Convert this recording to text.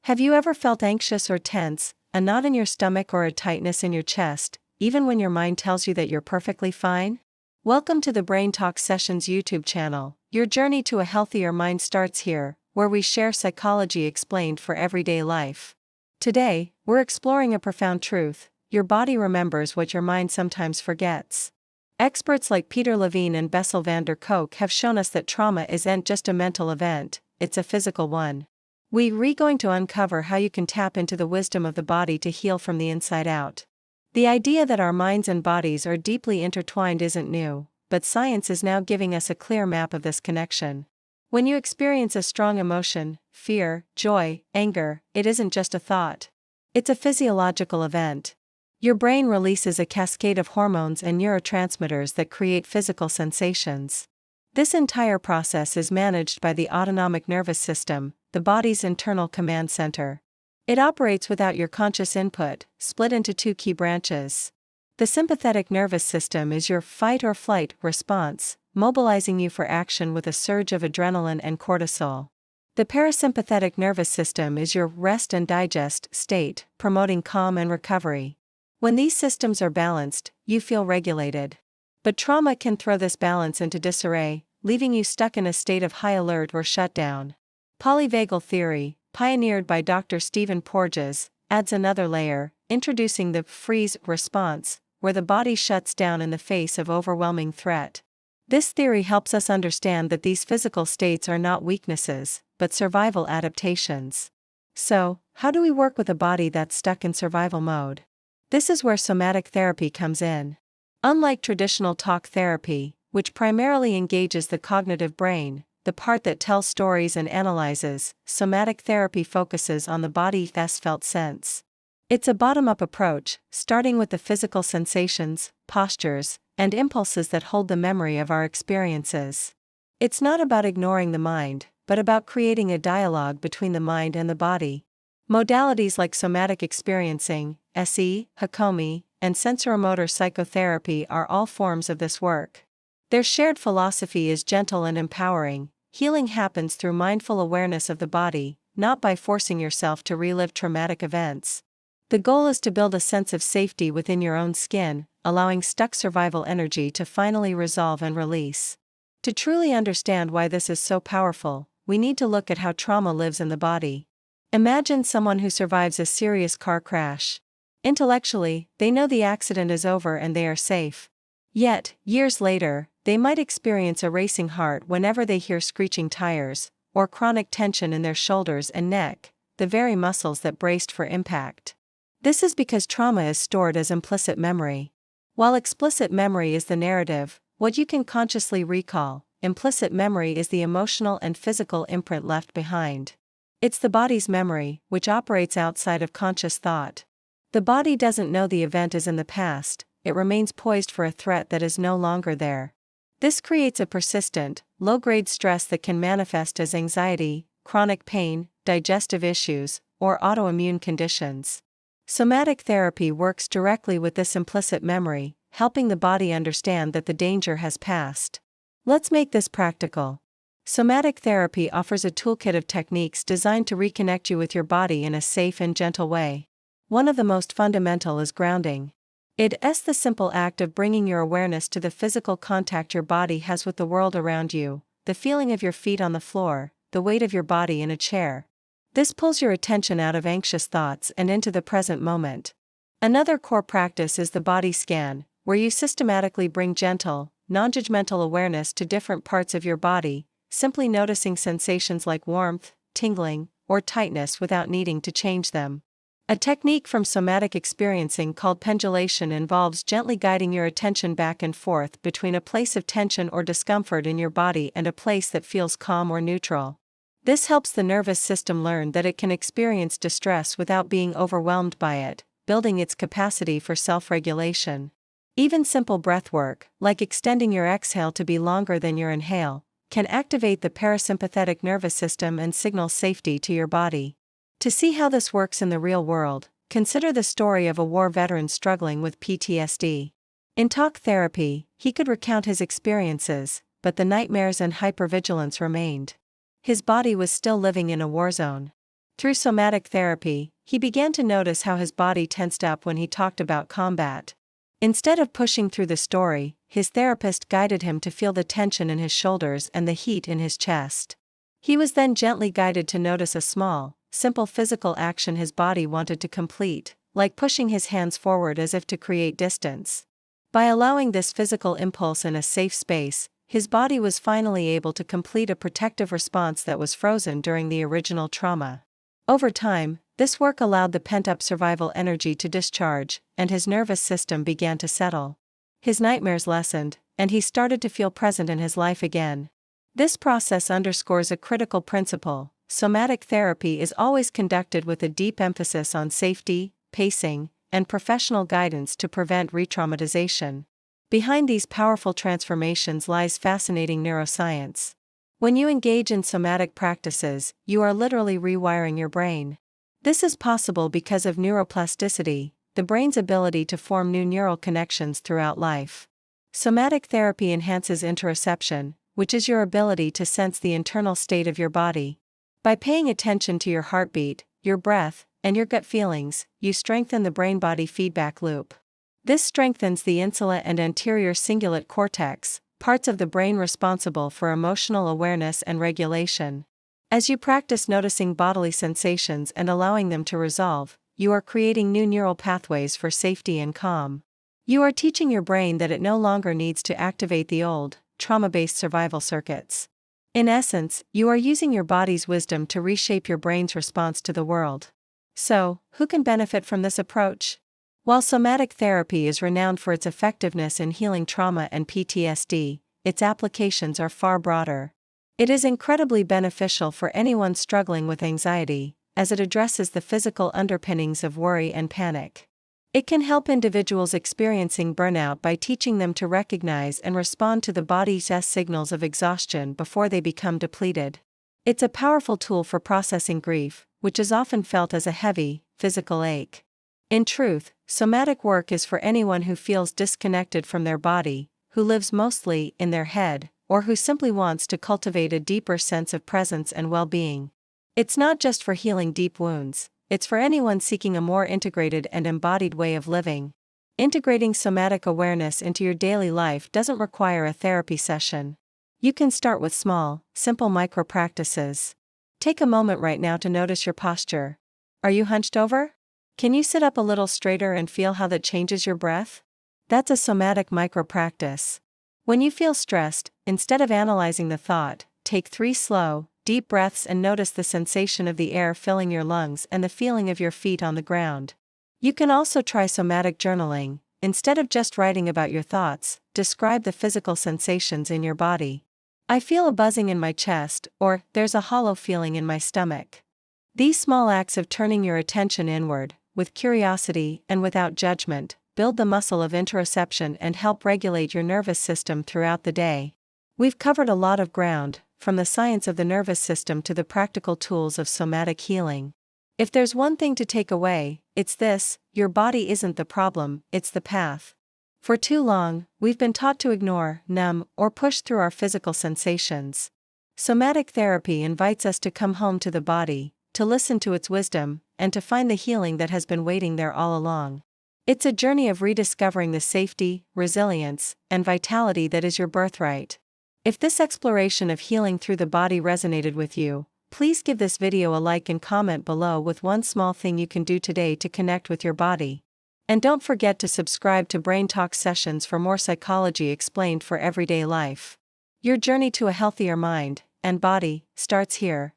Have you ever felt anxious or tense, a knot in your stomach or a tightness in your chest, even when your mind tells you that you're perfectly fine? Welcome to the Brain Talk Sessions YouTube channel. Your journey to a healthier mind starts here, where we share psychology explained for everyday life. Today, we're exploring a profound truth: your body remembers what your mind sometimes forgets. Experts like Peter Levine and Bessel van der Kolk have shown us that trauma isn't just a mental event, it's a physical one. We're going to uncover how you can tap into the wisdom of the body to heal from the inside out. The idea that our minds and bodies are deeply intertwined isn't new, but science is now giving us a clear map of this connection. When you experience a strong emotion, fear, joy, anger, it isn't just a thought. It's a physiological event. Your brain releases a cascade of hormones and neurotransmitters that create physical sensations. This entire process is managed by the autonomic nervous system, the body's internal command center. It operates without your conscious input, split into two key branches. The sympathetic nervous system is your fight or flight response, mobilizing you for action with a surge of adrenaline and cortisol. The parasympathetic nervous system is your rest and digest state, promoting calm and recovery. When these systems are balanced, you feel regulated. But trauma can throw this balance into disarray, leaving you stuck in a state of high alert or shutdown. Polyvagal theory, pioneered by Dr. Stephen Porges, adds another layer, introducing the freeze response, where the body shuts down in the face of overwhelming threat. This theory helps us understand that these physical states are not weaknesses, but survival adaptations. So, how do we work with a body that's stuck in survival mode? This is where somatic therapy comes in. Unlike traditional talk therapy, which primarily engages the cognitive brain, the part that tells stories and analyzes, somatic therapy focuses on the body's felt sense. It's a bottom-up approach, starting with the physical sensations, postures, and impulses that hold the memory of our experiences. It's not about ignoring the mind, but about creating a dialogue between the mind and the body. Modalities like somatic experiencing, SE, Hakomi, and sensoromotor psychotherapy are all forms of this work. Their shared philosophy is gentle and empowering. Healing happens through mindful awareness of the body, not by forcing yourself to relive traumatic events. The goal is to build a sense of safety within your own skin, allowing stuck survival energy to finally resolve and release. To truly understand why this is so powerful, we need to look at how trauma lives in the body. Imagine someone who survives a serious car crash. Intellectually, they know the accident is over and they are safe. Yet, years later, they might experience a racing heart whenever they hear screeching tires, or chronic tension in their shoulders and neck, the very muscles that braced for impact. This is because trauma is stored as implicit memory. While explicit memory is the narrative, what you can consciously recall, implicit memory is the emotional and physical imprint left behind. It's the body's memory, which operates outside of conscious thought. The body doesn't know the event is in the past, it remains poised for a threat that is no longer there. This creates a persistent, low-grade stress that can manifest as anxiety, chronic pain, digestive issues, or autoimmune conditions. Somatic therapy works directly with this implicit memory, helping the body understand that the danger has passed. Let's make this practical. Somatic therapy offers a toolkit of techniques designed to reconnect you with your body in a safe and gentle way. One of the most fundamental is grounding. It's the simple act of bringing your awareness to the physical contact your body has with the world around you, the feeling of your feet on the floor, the weight of your body in a chair. This pulls your attention out of anxious thoughts and into the present moment. Another core practice is the body scan, where you systematically bring gentle, non-judgmental awareness to different parts of your body, simply noticing sensations like warmth, tingling, or tightness without needing to change them. A technique from somatic experiencing called pendulation involves gently guiding your attention back and forth between a place of tension or discomfort in your body and a place that feels calm or neutral. This helps the nervous system learn that it can experience distress without being overwhelmed by it, building its capacity for self-regulation. Even simple breathwork, like extending your exhale to be longer than your inhale, can activate the parasympathetic nervous system and signal safety to your body. To see how this works in the real world, consider the story of a war veteran struggling with PTSD. In talk therapy, he could recount his experiences, but the nightmares and hypervigilance remained. His body was still living in a war zone. Through somatic therapy, he began to notice how his body tensed up when he talked about combat. Instead of pushing through the story, his therapist guided him to feel the tension in his shoulders and the heat in his chest. He was then gently guided to notice a small, simple physical action his body wanted to complete, like pushing his hands forward as if to create distance. By allowing this physical impulse in a safe space, his body was finally able to complete a protective response that was frozen during the original trauma. Over time, this work allowed the pent-up survival energy to discharge, and his nervous system began to settle. His nightmares lessened, and he started to feel present in his life again. This process underscores a critical principle: somatic therapy is always conducted with a deep emphasis on safety, pacing, and professional guidance to prevent re-traumatization. Behind these powerful transformations lies fascinating neuroscience. When you engage in somatic practices, you are literally rewiring your brain. This is possible because of neuroplasticity, the brain's ability to form new neural connections throughout life. Somatic therapy enhances interoception, which is your ability to sense the internal state of your body. By paying attention to your heartbeat, your breath, and your gut feelings, you strengthen the brain-body feedback loop. This strengthens the insula and anterior cingulate cortex, parts of the brain responsible for emotional awareness and regulation. As you practice noticing bodily sensations and allowing them to resolve, you are creating new neural pathways for safety and calm. You are teaching your brain that it no longer needs to activate the old, trauma-based survival circuits. In essence, you are using your body's wisdom to reshape your brain's response to the world. So, who can benefit from this approach? While somatic therapy is renowned for its effectiveness in healing trauma and PTSD, its applications are far broader. It is incredibly beneficial for anyone struggling with anxiety, as it addresses the physical underpinnings of worry and panic. It can help individuals experiencing burnout by teaching them to recognize and respond to the body's signals of exhaustion before they become depleted. It's a powerful tool for processing grief, which is often felt as a heavy, physical ache. In truth, somatic work is for anyone who feels disconnected from their body, who lives mostly in their head, or who simply wants to cultivate a deeper sense of presence and well-being. It's not just for healing deep wounds, it's for anyone seeking a more integrated and embodied way of living. Integrating somatic awareness into your daily life doesn't require a therapy session. You can start with small, simple micro-practices. Take a moment right now to notice your posture. Are you hunched over? Can you sit up a little straighter and feel how that changes your breath? That's a somatic micro-practice. When you feel stressed, instead of analyzing the thought, take 3 slow, deep breaths and notice the sensation of the air filling your lungs and the feeling of your feet on the ground. You can also try somatic journaling. Instead of just writing about your thoughts, describe the physical sensations in your body. I feel a buzzing in my chest, or there's a hollow feeling in my stomach. These small acts of turning your attention inward, with curiosity and without judgment, build the muscle of interoception and help regulate your nervous system throughout the day. We've covered a lot of ground, from the science of the nervous system to the practical tools of somatic healing. If there's one thing to take away, it's this: your body isn't the problem, it's the path. For too long, we've been taught to ignore, numb, or push through our physical sensations. Somatic therapy invites us to come home to the body, to listen to its wisdom, and to find the healing that has been waiting there all along. It's a journey of rediscovering the safety, resilience, and vitality that is your birthright. If this exploration of healing through the body resonated with you, please give this video a like and comment below with one small thing you can do today to connect with your body. And don't forget to subscribe to Brain Talk Sessions for more psychology explained for everyday life. Your journey to a healthier mind and body starts here.